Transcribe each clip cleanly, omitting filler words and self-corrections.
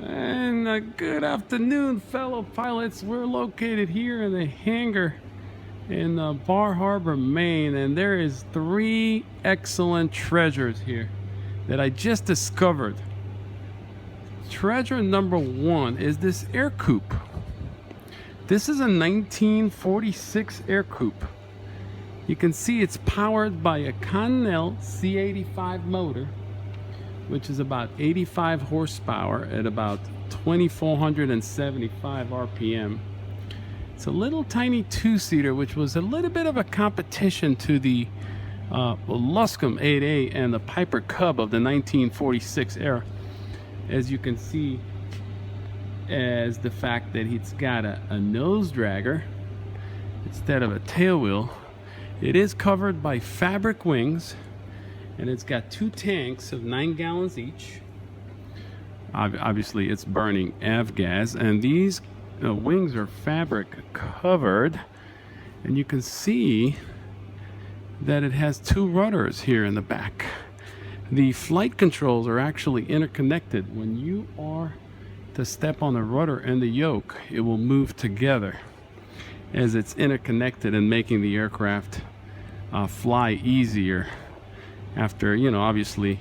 And good afternoon, fellow pilots. We're located here in the hangar in Bar Harbor, Maine, and there is three excellent treasures here that I just discovered. Treasure number one is this air coupe. This is a 1946 air coupe. You can see it's powered by a Continental C85 motor, which is about 85 horsepower at about 2,475 RPM. It's a little tiny two-seater, which was a little bit of a competition to the Luscombe 8A and the Piper Cub of the 1946 era. As you can see, as the fact that it's got a nose dragger instead of a tail wheel. It is covered by fabric wings, and it's got two tanks of 9 gallons each. Obviously it's burning avgas, and these wings are fabric covered, and you can see that it has two rudders here in the back. The flight controls are actually interconnected. When you are to step on the rudder and the yoke, it will move together as it's interconnected, and making the aircraft fly easier after, obviously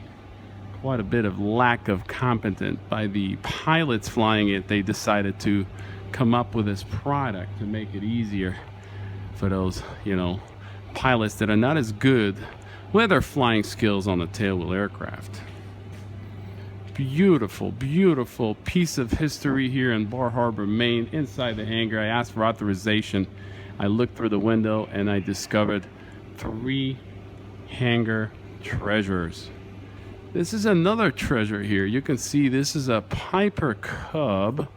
quite a bit of lack of competence by the pilots flying it. They decided to come up with this product to make it easier for those, pilots that are not as good with their flying skills on the tailwheel aircraft. Beautiful, beautiful piece of history here in Bar Harbor, Maine, inside the hangar. I asked for authorization. I looked through the window and I discovered three hangar treasures. This is another treasure here. You can see this is a Piper Cub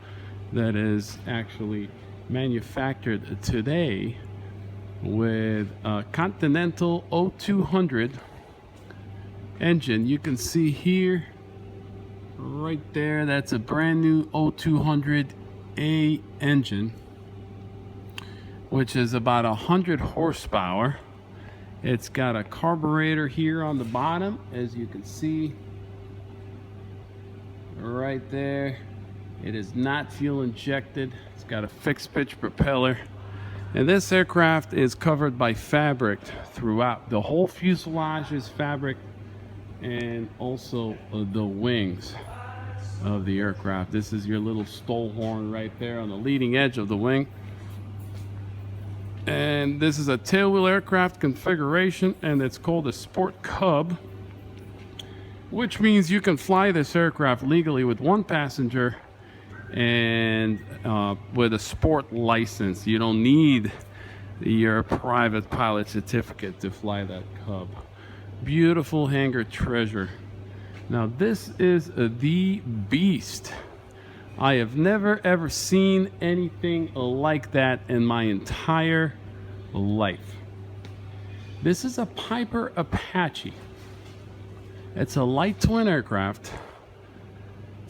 that is actually manufactured today with a Continental 0200 engine. You can see here, right there, that's a brand new 0200A engine, which is about 100 horsepower. It's got a carburetor here on the bottom, as you can see right there. It is not fuel injected. It's got a fixed pitch propeller, and this aircraft is covered by fabric throughout. The whole fuselage is fabric, and also the wings of the aircraft. This is your little stall horn right there on the leading edge of the wing. And this is a tailwheel aircraft configuration, and it's called a Sport Cub, which means you can fly this aircraft legally with one passenger and with a sport license. You don't need your private pilot certificate to fly that Cub. Beautiful hangar treasure. Now this is the beast. I have never ever seen anything like that in my entire life. This is a Piper Apache. It's a light twin aircraft,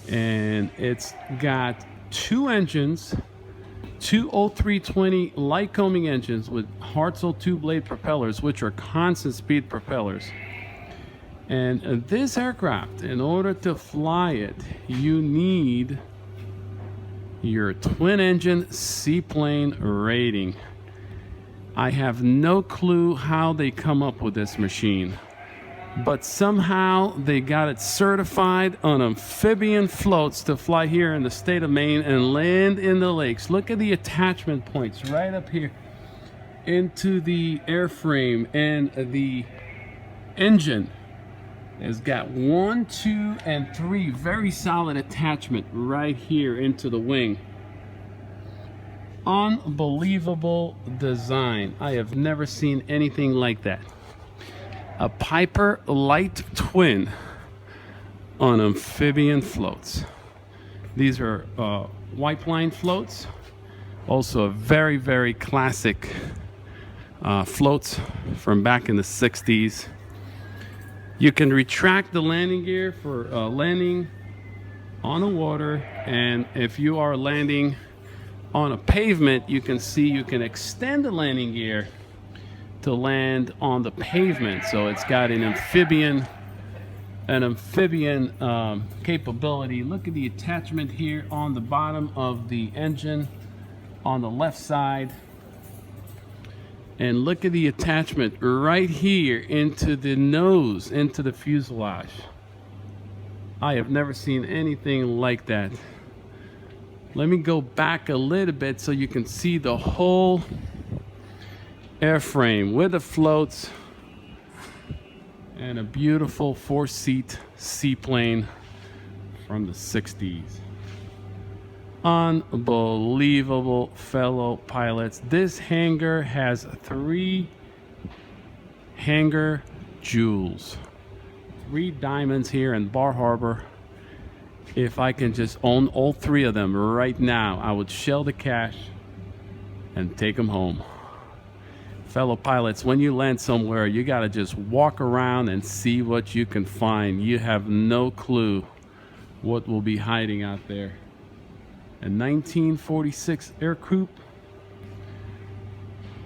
and it's got two engines, two 0320 Lycoming engines with Hartzell two-blade propellers, which are constant speed propellers. And this aircraft, in order to fly it, you need your twin engine seaplane rating. I have no clue how they come up with this machine, but somehow they got it certified on amphibian floats to fly here in the state of Maine and land in the lakes. Look at the attachment points right up here into the airframe, and the engine has got 1, 2, and 3 very solid attachment right here into the wing. Unbelievable design. I have never seen anything like that. A Piper light twin on amphibian floats. These are white line floats. Also a very, very classic floats from back in the 60s. You can retract the landing gear for landing on the water, and if you are landing on a pavement, you can see you can extend the landing gear to land on the pavement. So it's got an amphibian an amphibian capability. Look at the attachment here on the bottom of the engine on the left side. And look at the attachment right here into the nose, into the fuselage. I have never seen anything like that. Let me go back a little bit so you can see the whole airframe with the floats and a beautiful 4-seat seaplane from the 60s. Unbelievable, fellow pilots. This hangar has 3 hangar jewels. 3 diamonds here in Bar Harbor. If I can just own all 3 of them right now, I would shell the cash and take them home. Fellow pilots, when you land somewhere, you got to just walk around and see what you can find. You have no clue what will be hiding out there. A 1946 Air Coupe,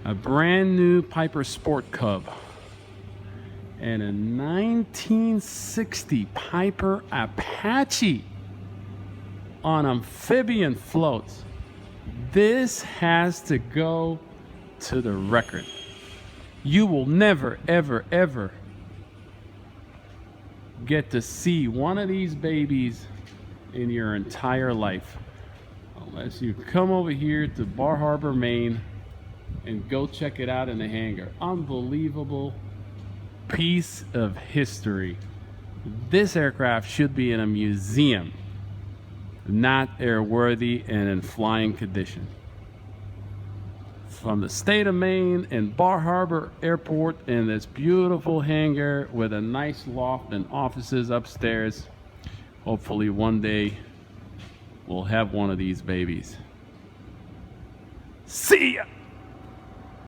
a brand new Piper Sport Cub, and a 1960 Piper Apache on amphibian floats. This has to go to the record. You will never, ever, ever get to see one of these babies in your entire life unless you come over here to Bar Harbor, Maine and go check it out in the hangar. Unbelievable piece of history. This aircraft should be in a museum, not airworthy and in flying condition. From the state of Maine and Bar Harbor Airport in this beautiful hangar with a nice loft and offices upstairs. Hopefully one day we'll have one of these babies. See ya!